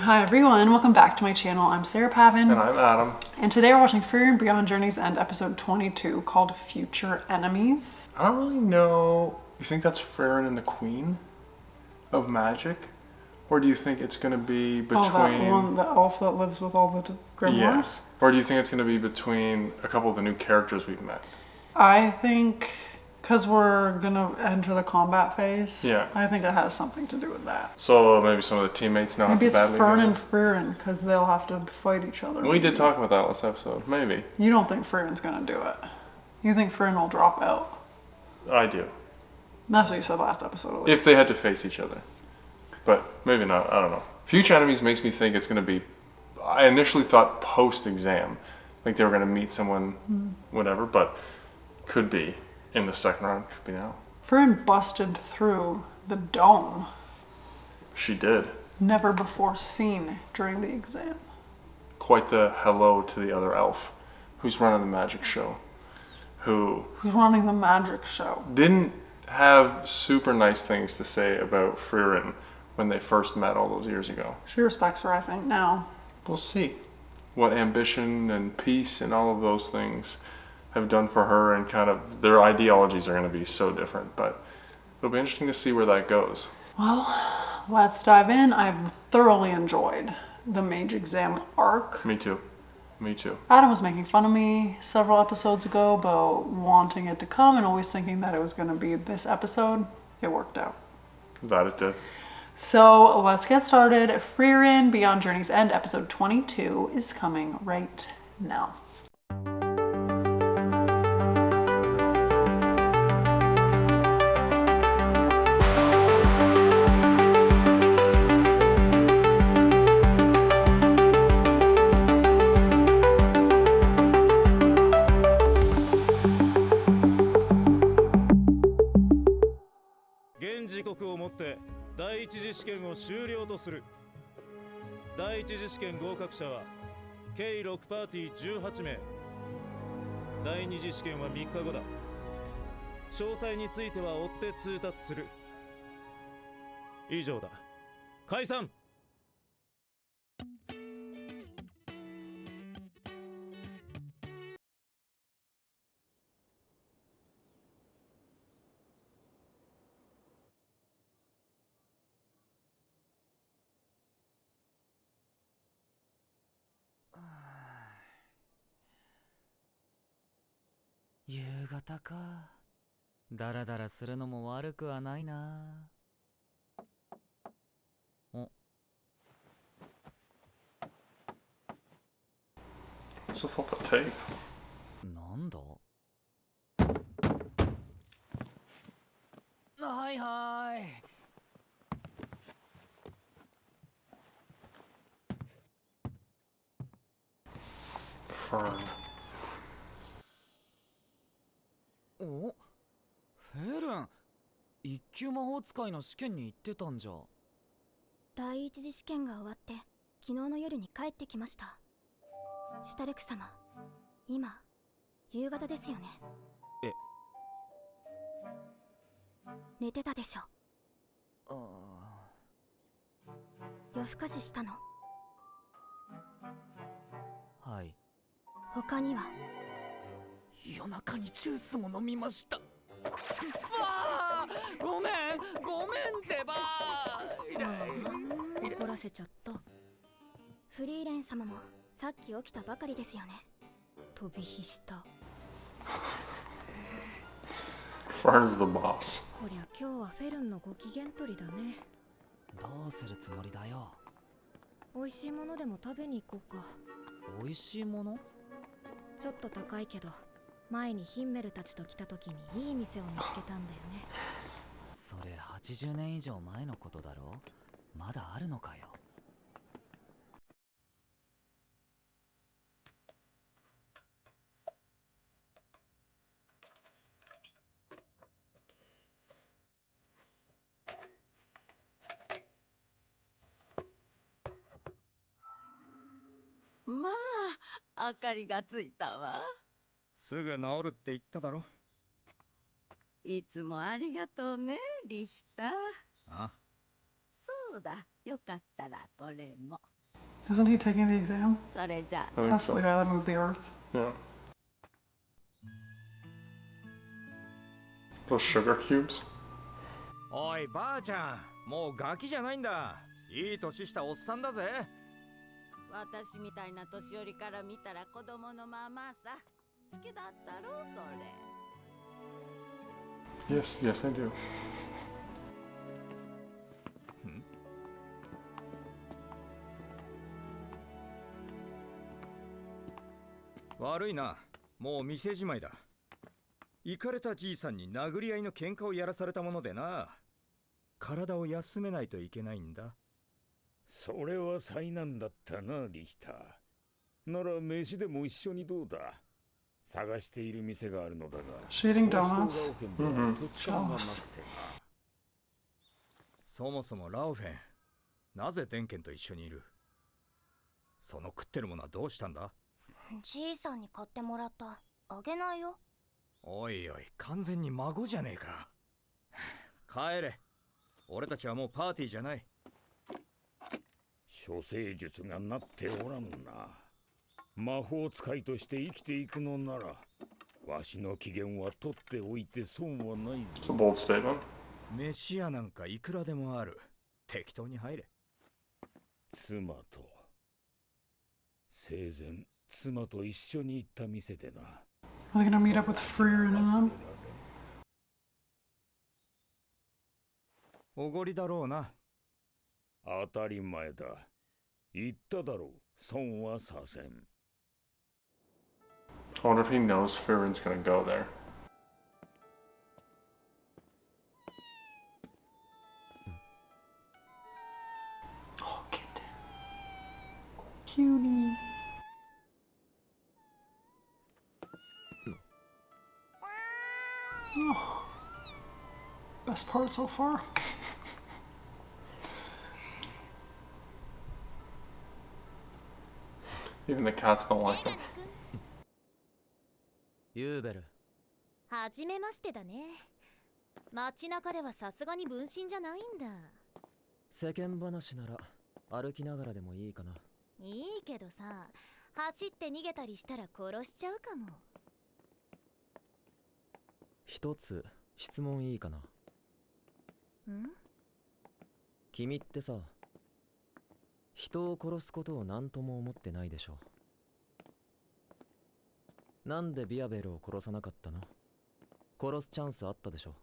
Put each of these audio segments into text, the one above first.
Hi everyone, welcome back to my channel. I'm Sarah Pavin. And I'm Adam. And today we're watching Frieren Beyond Journey's End episode 22 called Future Enemies. I don't really know. You think that's Frieren and the Queen of Magic? Or do you think it's going to be between... Oh, that one, the elf that lives with all the grimoires? Yeah. Or do you think it's going to be between a couple of the new characters we've met? I think, because we're going to enter the combat phase, Yeah. I think it has something to do with that. So maybe some of the teammates now Maybe have it's to badly Fern go. and Frieren, because they'll have to fight each other. We did talk about that last episode. Maybe. You don't think Frieren's going to do it. You think Frieren will drop out. I do. That's what you said last episode, at least. If they had to face each other. But maybe not. I don't know. Future Enemies makes me think it's going to be... I initially thought post-exam. Like they were going to meet someone, whatever, but could be in the second round. Could be now. Frieren busted through the dome. She did. Never before seen during the exam. Quite the hello to the other elf who's running the magic show. Who's running the magic show. Didn't have super nice things to say about Frieren when they first met all those years ago. She respects her, I think, now. We'll see what ambition and peace and all of those things have done for her, and kind of their ideologies are going to be so different, but it'll be interesting to see where that goes. Well, let's dive in. I've thoroughly enjoyed the mage exam arc. Me too. Me too. Adam was making fun of me several episodes ago about wanting it to come and always thinking that it was going to be this episode. It worked out. That it did. So let's get started. Frieren Beyond Journey's End episode 22 is coming right now.第一次試験を終了とする。第一次試験合格者は計6パーティー18名。第二次試験は3日後だ。詳細については追って通達する。以上だ。解散。夕方か。ダラダラするのも悪くはないな。お。What's with all the tape? なんだ？はいはい。Fern. お、フェルン、一級魔法使いの試験に行ってたんじゃ。第一次試験が終わって昨日の夜に帰ってきました。シュタルク様、今夕方ですよね。え、寝てたでしょ。夜更かししたの？はい。他には？夜中にジュースも飲みました。わあ、ごめんってば。怒らせちゃった。フリーレン様もさっき起きたばかりですよね。飛び火した。Fern's the boss. こりゃ今日はフェルンのご機嫌取りだね。どうするつもりだよ。美味しいものでも食べに行こうか。美味しいもの？ちょっと高いけど、前にヒンメルたちと来た時にいい店を見つけたんだよね。それ80年以上前のことだろ？まだあるのかよ。まあ、明かりがついたわ。すぐ治るって言っただろ。いつもありがとうね、リヒター。あ、そうだ、よかったらこれも。 Isn't he taking the exam? それじゃあ I think That's so. the guy that moved the earth. Yeah. Those sugar cubes? おいばあちゃん、もうガキじゃないんだ。いい年したおっさんだぜ。私みたいな年寄りから見たら子供のままさ。好きだったろそれ。 Yes, yes, I do. 悪いな、もう店じまいだ。イカれたじいさんに殴り合いの喧嘩をやらされたものでな。体を休めないといけないんだ。それは災難だったな、リヒター。なら飯でも一緒にどうだ。探している店があるのだが、 Is she eating ポスト donuts? ガオフェンでは土地勘がなくてな。そもそもラオフェン、なぜデンケンと一緒にいる？その食ってるものはどうしたんだ？じいさんに買ってもらった。あげないよ。おいおい、完全に孫じゃねえか。帰れ。俺たちはもうパーティーじゃない。処世術がなっておらんな。魔法使いとして生きていくのなら、わしの機嫌は取っておいて損はない It's a ぞ。 bold statement. 飯屋なんかいくらでもある。適当に入れ。妻と生前妻と一緒に行った店でな。 Are they gonna meet up with Freer and 忘れられ them? ん。おごりだろうな。当たり前だ。言っただろう。損はさせん。 I wonder if he knows Firen's gonna go there. Oh, kitten. Cutie. Oh. Best part so far. Even the cats don't like him. ユーベル。はじめましてだね。街中ではさすがに分身じゃないんだ。世間話なら歩きながらでもいいかな。いいけどさ、走って逃げたりしたら殺しちゃうかも。一つ質問いいかな。ん？君ってさ、人を殺すことを何とも思ってないでしょ。なんでビアベルを殺さなかったの？殺すチャンスあったでしょ。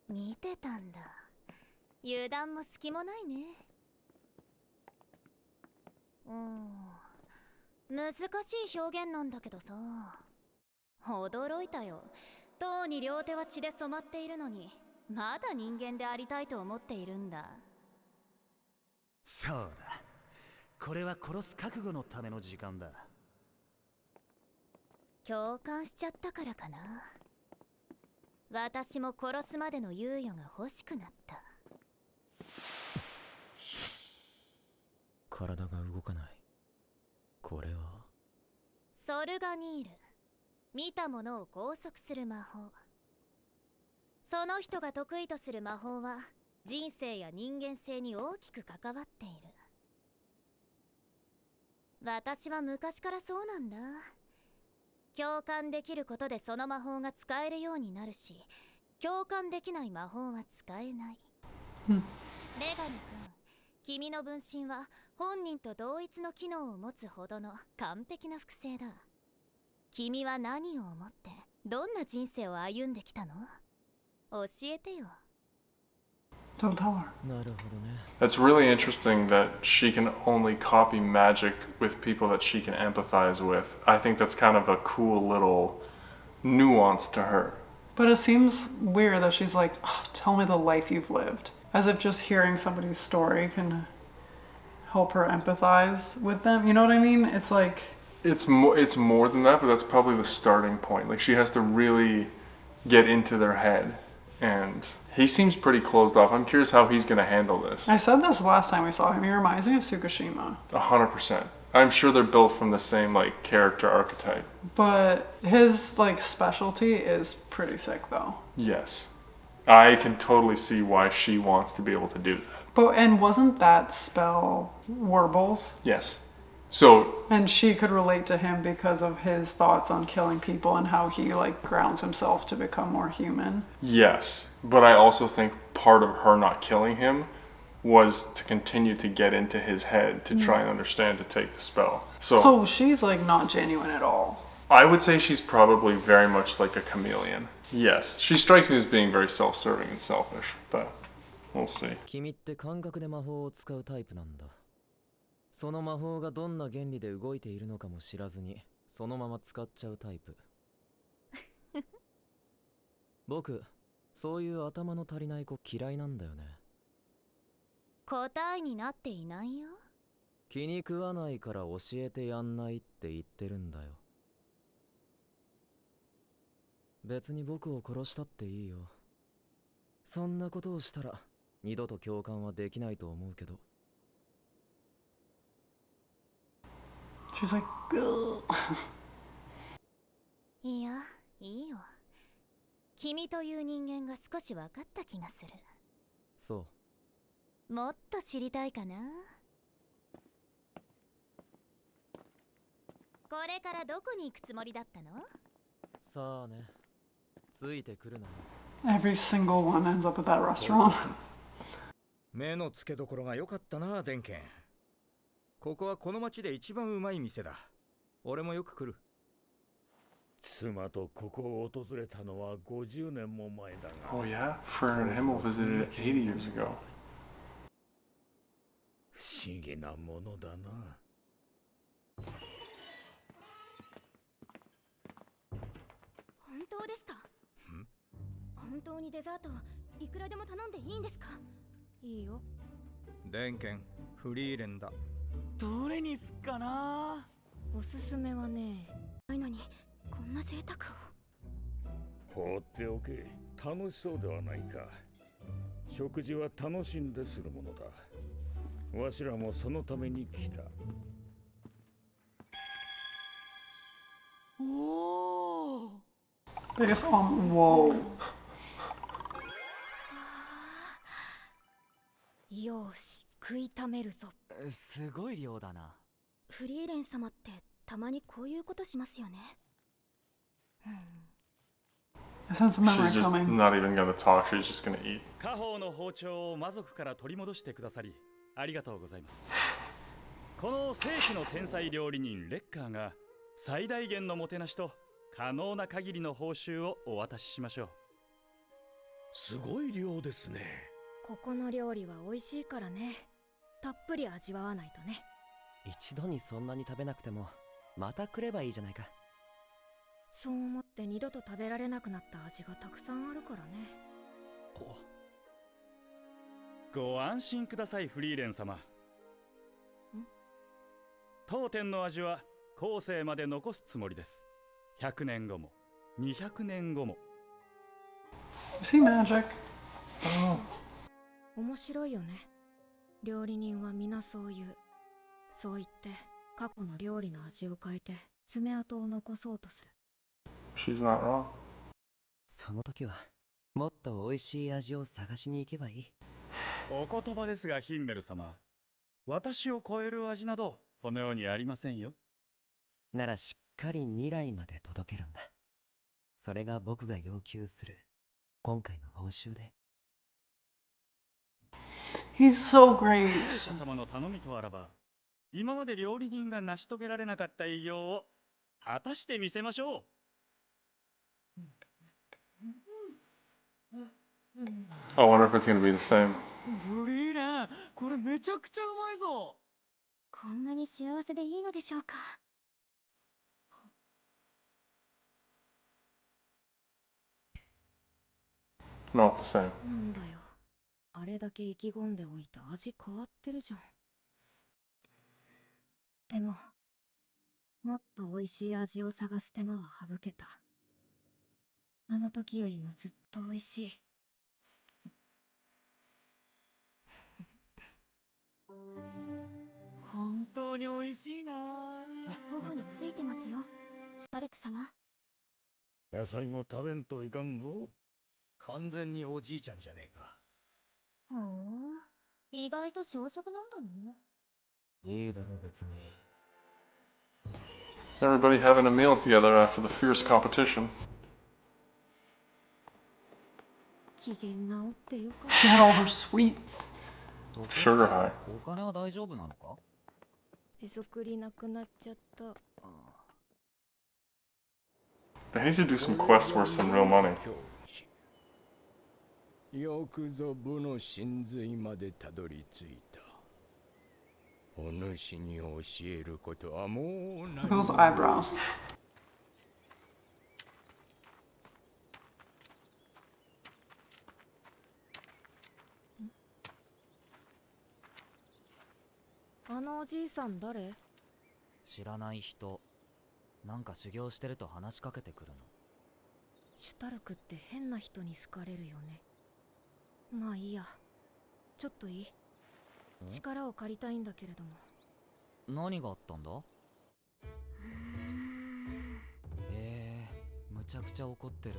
見てたんだ。油断も隙もないね。難しい表現なんだけどさ。驚いたよ。とうに両手は血で染まっているのに、まだ人間でありたいと思っているんだ。そうだ。これは殺す覚悟のための時間だ。共感しちゃったからかな。私も殺すまでの猶予が欲しくなった。体が動かない。これはソルガニール。見たものを拘束する魔法。その人が得意とする魔法は人生や人間性に大きく関わっている。私は昔からそうなんだ。共感できることでその魔法が使えるようになるし、共感できない魔法は使えない。メガネ君、君の分身は本人と同一の機能を持つほどの完璧な複製だ。君は何を思ってどんな人生を歩んできたの？教えてよ。 Don't tell her. なるほどね。 It's really interesting that she can only copy magic with people that she can empathize with. I think that's kind of a cool little nuance to her. But it seems weird that she's like, "Oh, tell me the life you've lived. As if just hearing somebody's story can help her empathize with them. You know what I mean? It's like, It's more than that, but that's probably the starting point. Like she has to really get into their head, and he seems pretty closed off. I'm curious how he's going to handle this. I said this last time we saw him. He reminds me of Tsukushima. 100%. I'm sure they're built from the same like character archetype. But his like specialty is pretty sick though. Yes. I can totally see why she wants to be able to do that. But and wasn't that spell Warbles? Yes. So And she could relate to him because of his thoughts on killing people and how he like grounds himself to become more human. yes, but I also think part of her not killing him was to continue to get into his head to try and understand to take the spell. So she's like not genuine at all. I would say she's probably very much like a chameleon. Yes, she strikes me as being very self-serving and selfish, but we'll see. 君って感覚で魔法を使うタイプなんだ。その魔法がどんな原理で動いているのかも知らずにそのまま使っちゃうタイプ。僕、そういう頭の足りない子嫌いなんだよね。答えになっていないよ。気に食わないから教えてやんないって言ってるんだよ。別に僕を殺したっていいよ。そんなことをしたら二度と共感はできないと思うけど。She's like, ugh. いや、いいよ。君という人間が少し分かった気がする。そう。もっと知りたいかな。これからどこに行くつもりだったの？さあね。ついてくるな。Every single one ends up at that restaurant. 目の付けどころが良かったな、デンケン。ここはこの町で一番うまい店だ。俺もよく来る。妻とここを訪れたのは50年も前だが。 Oh yeah? Fern and Himmel visited it 80 years ago. 不思議なものだな。本当ですか？本当にデザートいくらでも頼んでいいんですか？いいよ。デンケン、フリーレンだ。どれにすっかな。おすすめはね、ないのにこんな贅沢を。放っておけ。楽しそうではないか。食事は楽しんでするものだ。わしらもそのために来た。おお。Biggest whoa. よし、食いためるぞ。すごい量だな。フリーレン様ってたまにこういうことしますよね。I sense a memory She's just coming. not even gonna talk, she's just gonna eat. 家宝の包丁を魔族から取り戻してくださりありがとうございます。この世紀の天才料理人レッカーが最大限のもてなしと可能な限りの報酬をお渡ししましょう。すごい量ですね。ここの料理は美味しいからね。たっぷり味わわないとね。一度にそんなに食べなくてもまた来ればいいじゃないか。そう思って二度と食べられなくなった味がたくさんあるからね。ご安心ください、フリーレン様。当店の味は後世まで残すつもりです。100年後も200年後も。Is he magic? 面白いよね。料理人は皆そう言う。そう言って過去の料理の味を変えて爪痕を残そうとする。She's not wrong. その時はもっと美味しい味を探しに行けばいい。お言葉ですが、ヒンメル様。私を超える味などこの世にありませんよ。ならしっかり未来まで届けるんだ。それが僕が要求する今回の報酬で。He's so great. 社様の頼みとあらば、今まで料理人が成し遂げられなかった偉業を果たしてみせましょう。I wonder if it's gonna be the same. フリーレン、これめちゃくちゃうまいぞ。こんなに幸せでいいのでしょうか。Not the same. なんだよ。あれだけ意気込んでおいた味変わってるじゃん。でも、もっと美味しい味を探す手間は省けた。あの時よりもずっと美味しい。本当に美味しいな。頬についてますよ、シャルク様。野菜も食べんといかんぞ。完全におじいちゃんじゃねえか。ほう、意外と小食なんだね。いいだろ別に。 Everybody having a meal together after the fierce competition. 機嫌直ってよかっ She had all her sweets. Sugar high. お金は大丈夫なのか？た。へそくりなくなっちゃった。 They need to do some quests worth some real money. よくぞ部の真髄までたどり着いた。お主に教えることはもうない。 Those eyebrows. あのおじいさん誰？知らない人。なんか修行してると話しかけてくるの。シュタルクって変な人に好かれるよね。まあいいや。ちょっといい？力を借りたいんだけれども。何があったんだ？むちゃくちゃ怒ってる。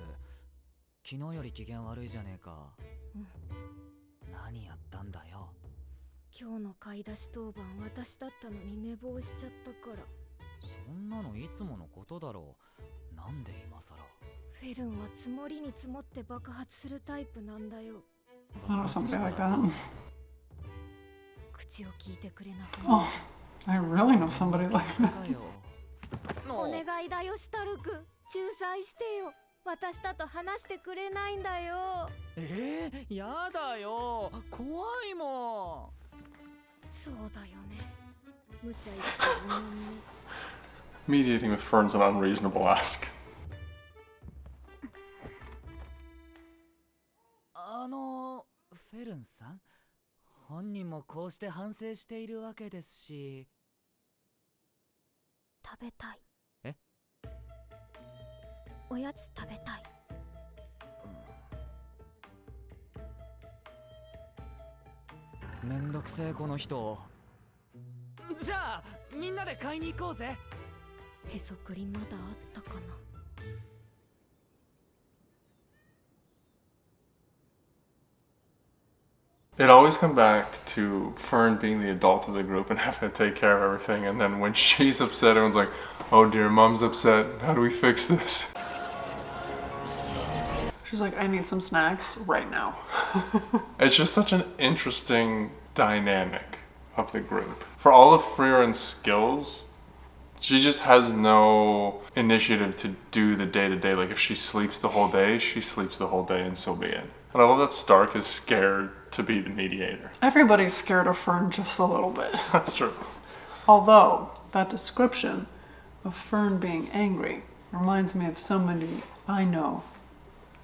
昨日より機嫌悪いじゃねえか。うん。何やったんだよ。今日の買い出し当番私だったのに寝坊しちゃったから。そんなのいつものことだろう。なんで今さら。フェルンは積もりに積もって爆発するタイプなんだよ。 I know somebody like that. 口を聞いてくれなく Oh, なっちゃ I really know somebody like that. う。お願いだよシュタルク、仲裁してよ。私だと話してくれないんだよ。やだよ、怖いもん。そうだよね。無茶言ってごめんね。 Mediating with Fern's an unreasonable ask. フェルンさん、本人もこうして反省しているわけですし。食べたい。え？おやつ食べたい。めんどくせえこの人。じゃあみんなで買いに行こうぜ。へそくりまだあったかな。 It always come back to Fern being the adult of the group and having to take care of everything, and then when she's upset, everyone's like, oh dear, mom's upset, how do we fix this? She's like, I need some snacks right now. It's just such an interesting dynamic of the group. For all of Frierin's skills, she just has no initiative to do the day-to-day. Like if she sleeps the whole day, she sleeps the whole day and so be it. And I love that Stark is scared to be the mediator. Everybody's scared of Fern just a little bit. That's true. Although, that description of Fern being angry reminds me of somebody I know.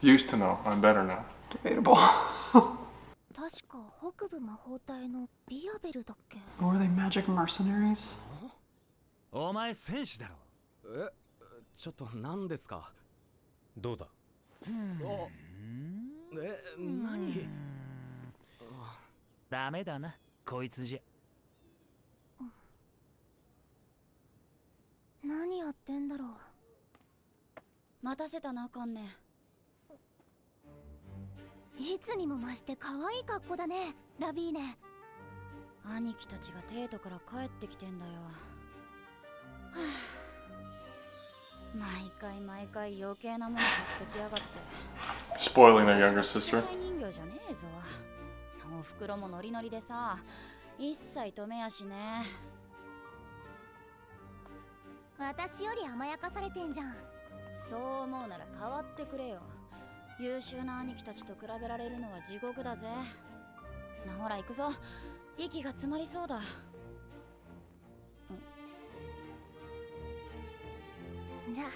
Used to know. I'm better now. Debatable. 確か北部魔法隊のビアベルだっけ？ Were they magic mercenaries? お前戦士だろ。ちょっと何ですか？どうだ？何？ダメだな、こいつじゃ。何やってんだろう。待たせたなあかんね。いつにも増して可愛い格好だね、ラビーネ。兄貴たちがテートから帰ってきてんだよ。はあ、毎回余計なもの買ってきやがって。 Spoiling their younger sister. 世界人形じゃねえぞ。おふくろもノリノリでさ、一切止めやしね。私より甘やかされてんじゃん。そう思うなら変わってくれよ。優秀な兄貴たちと比べられるのは地獄だぜ。な、ほら行くぞ。息が詰まりそうだ。じゃあ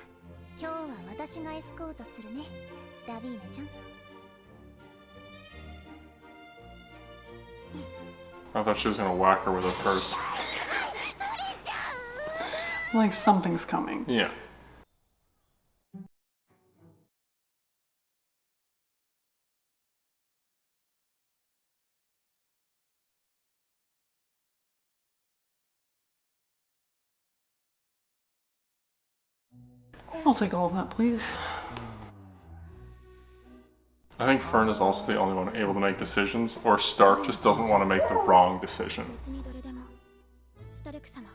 今日は私がエスコートするね、ラビーネちゃん。 I thought she was gonna whack her with a purse. Like something's coming. Yeah. I'll take all of that, please. I think Fern is also the only one able to make decisions, or Stark just doesn't want to make the wrong decision. 別にどれでもシュタルク様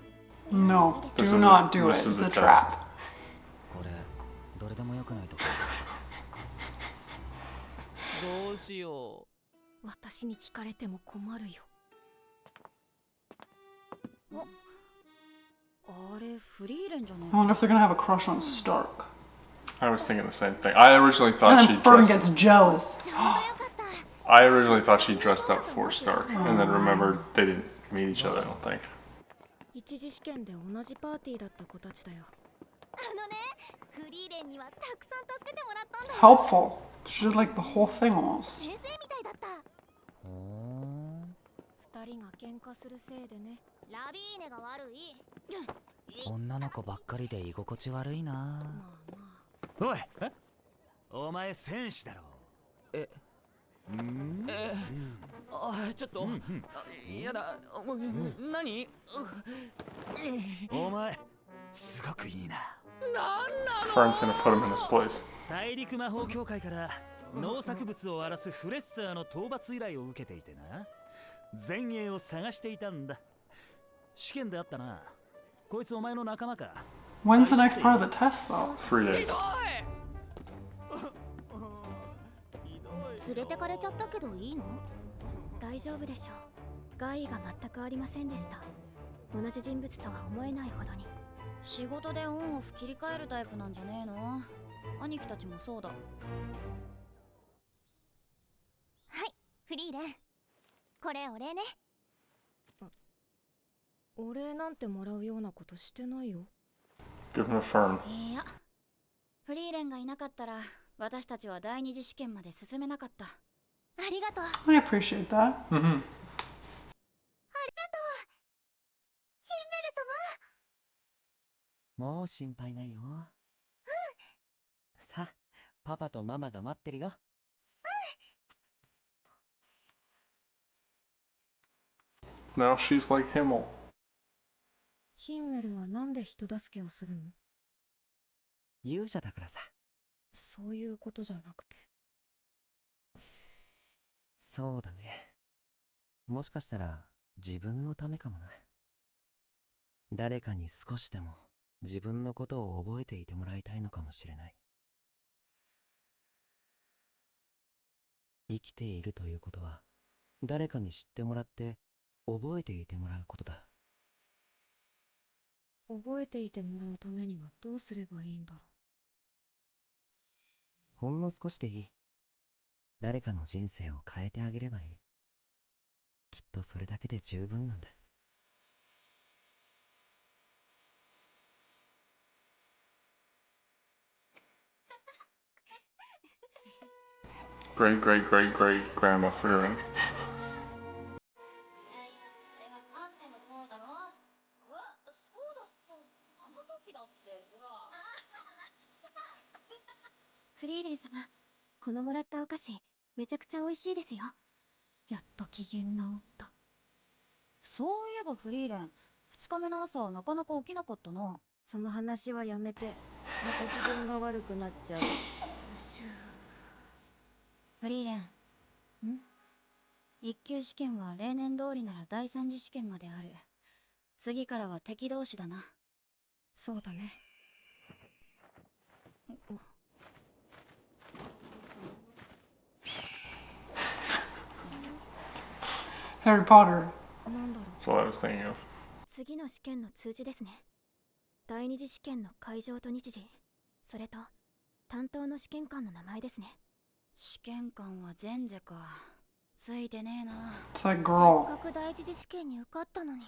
No, This do is not a- do it. this is It's a a test. trap. これどれでもよくないとかどうしよ私に聞かれても困るよ。あれフリーレンじゃね I wonder if they're gonna have a crush on Stark. I was thinking the same thing. I originally thought And she then Fern dressed. gets jealous. ちょうどよかった I originally thought she dressed up for Stark, and then remembered they didn't meet each other. I don't think. 一次試験で同じパーティーだった子たちだよ。あのねフリーレンにはたくさん助けてもらったんだよ Helpful. She did like the whole thing almost. 先生みたいだったほーん二人が喧嘩するせいでね。ラビーネが悪い女の子ばっかりで居心地悪いなまあまおいお前戦士だろあちょっとやだ何お前すごくいいな Fern's gonna put him in his place. 大陸魔法協会から農作物を荒らすフレッサーの討伐依頼を受けていてな前衛を探していたんだ試験であったなこいつお前の仲間か When's the next part of the test, though? 3 days. 連れてかれちゃったけどいいの大丈夫でしょう。害が全くありませんでした。同じ人物とは思えないほどに。仕事でオンオフ切り替えるタイプなんじゃねえの？兄貴たちもそうだ。はいフリーレンこれお礼ねお礼なんてもらうようなことしてないよ。 Give him a Fern. いや、フリーレンがいなかったら私たちは第二次試験まで進めなかった。ありがとう I appreciate that. Mm-hmm. もう心配ないよ。さあ、パパとママが待ってるよ。Now she's like Himmel. ヒンメルはなんで人助けをするの？勇者だからさ。そういうことじゃなくて。そうだね。もしかしたら自分のためかもな。誰かに少しでも自分のことを覚えていてもらいたいのかもしれない。生きているということは、誰かに知ってもらって覚えていてもらうことだ。覚えていてもらうためにはどうすればいいんだろほんの少しでいい。誰かの人生を変えてあげればいい。きっとそれだけで十分なんだ。Great, great, great, great grandma Fern. フリーレン様このもらったお菓子めちゃくちゃ美味しいですよやっと機嫌直った。そういえばフリーレン、2日目の朝はなかなか起きなかったな。その話はやめて。また気分が悪くなっちゃう。フリーレン、一級試験は例年通りなら第三次試験まである。次からは敵同士だな。そうだね。Harry Potter. なんだろう。 That's what I was thinking of. 次の試験の通知ですね第二次試験の会場と日時それと担当の試験官の名前ですね試験官は前世か。ついてねえな。 It's that せっ girl. かく第一次試験に受かったのに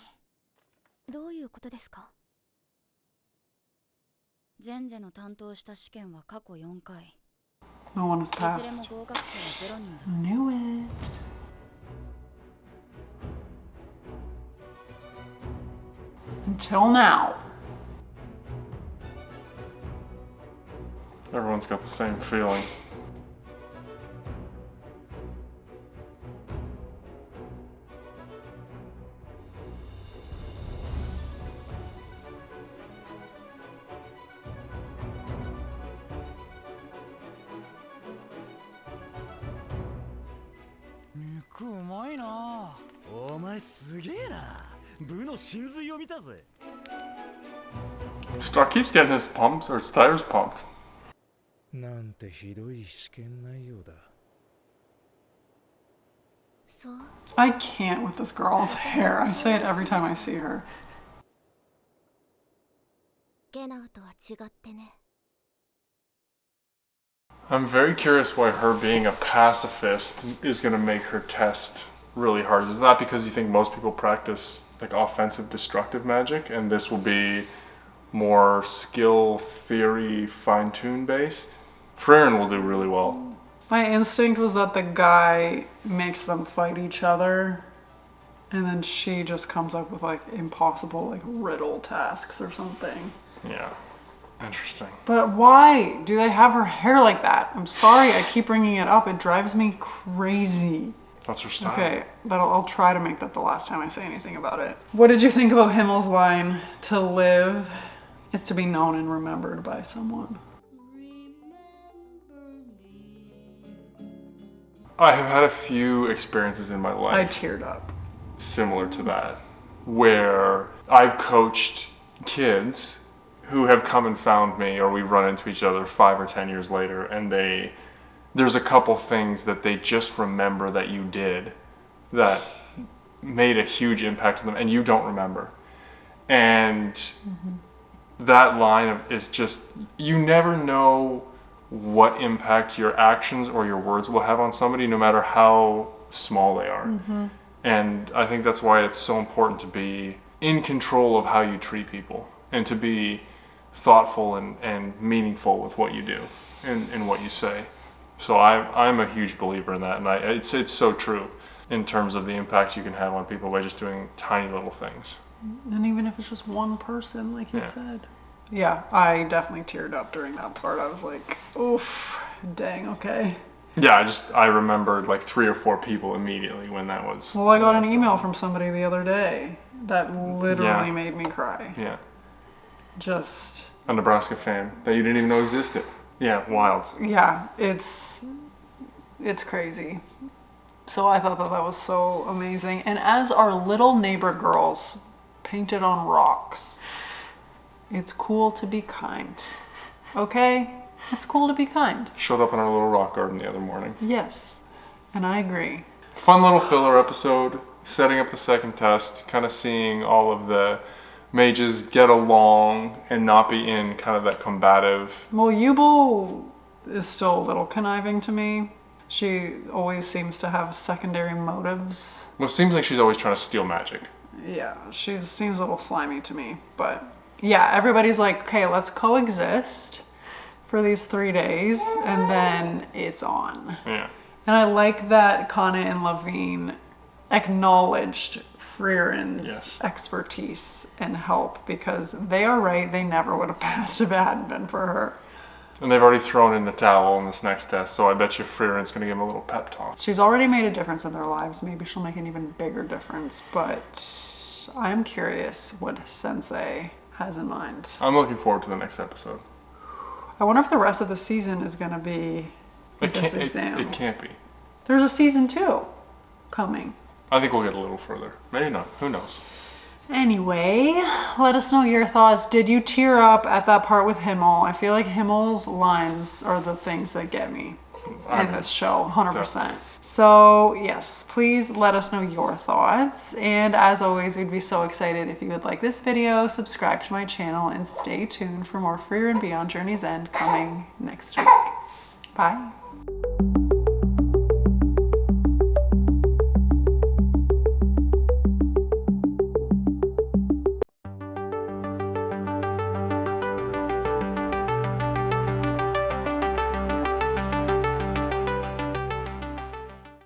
どういうことですか前世の担当した試験は過去4回。 No one has いずれも passed. 合格者は0人だ。 Knew it. Until now. Everyone's got the same feeling. 部の真髄を見たぜ。 Star keeps getting his pumps or his tires pumped. なんてひどい試験内容だ。そう I can't with this girl's hair. I say it every time I see her. ゲナウとは違ってね。 I'm very curious why her being a pacifist is going to make her test really hard. Is that because you think most people practice like offensive destructive magic and this will be more skill theory fine-tune based? Frieren will do really well. My instinct was that the guy makes them fight each other, and then she just comes up with like impossible like riddle tasks or something. Yeah. Interesting. But why do they have her hair like that? I'm sorry, I keep bringing it up. It drives me crazy. That's her style. Okay, I'll try to make that the last time I say anything about it. What did you think about Himmel's line? To live is to be known and remembered by someone. I have had a few experiences in my I life teared up. similar to that, where I've coached kids who have come and found me, or we run into each other 5 or 10 years later, and there's a couple things that they just remember that you did that made a huge impact on them, and you don't remember. And that line is just, you never know what impact your actions or your words will have on somebody, no matter how small they are. And I think that's why it's so important to be in control of how you treat people and to be thoughtful and meaningful with what you do and what you say. So I'm a huge believer in that, and it's so true in terms of the impact you can have on people by just doing tiny little things. And even if it's just one person, like you Yeah. said. Yeah, I definitely teared up during that part. I was like, oof, dang, okay. Yeah, I remembered like 3 or 4 people immediately when that was. Well, I got when an that was email done. from somebody the other day that literally Yeah. made me cry. Yeah, Just, a Nebraska fan that you didn't even know existed. Yeah, wild. yeah, it's crazy. So I thought that was so amazing. And as our little neighbor girls painted on rocks, it's cool to be kind. Okay? It's cool to be kind. Showed up in our little rock garden the other morning. Yes. And I agree. Fun little filler episode, setting up the second test, kind of seeing all of the mages get along and not be in kind of that combative. Well, Yubel is still a little conniving to me. She always seems to have secondary motives. Well, it seems like she's always trying to steal magic. Yeah, she seems a little slimy to me. But yeah, everybody's like, okay, let's coexist for these 3 days, and then it's on. Yeah. And I like that Kana and Levine acknowledged Frieren's Yes. expertise and help, because they are right, they never would have passed if it hadn't been for her. And they've already thrown in the towel on this next test, so I bet you Frieren's going to give him a little pep talk. She's already made a difference in their lives. Maybe she'll make an even bigger difference, but I'm curious what Sensei has in mind. I'm looking forward to the next episode. I wonder if the rest of the season is going to be with this exam. It can't be. There's a season 2 coming. I think we'll get a little further. Maybe not. Who knows? Anyway, let us know your thoughts. Did you tear up at that part with Himmel? I feel like Himmel's lines are the things that get me in this show, 100%. Definitely. So yes, please let us know your thoughts. And as always, we'd be so excited if you would like this video, subscribe to my channel, and stay tuned for more Frieren Beyond Journey's End coming next week. Bye.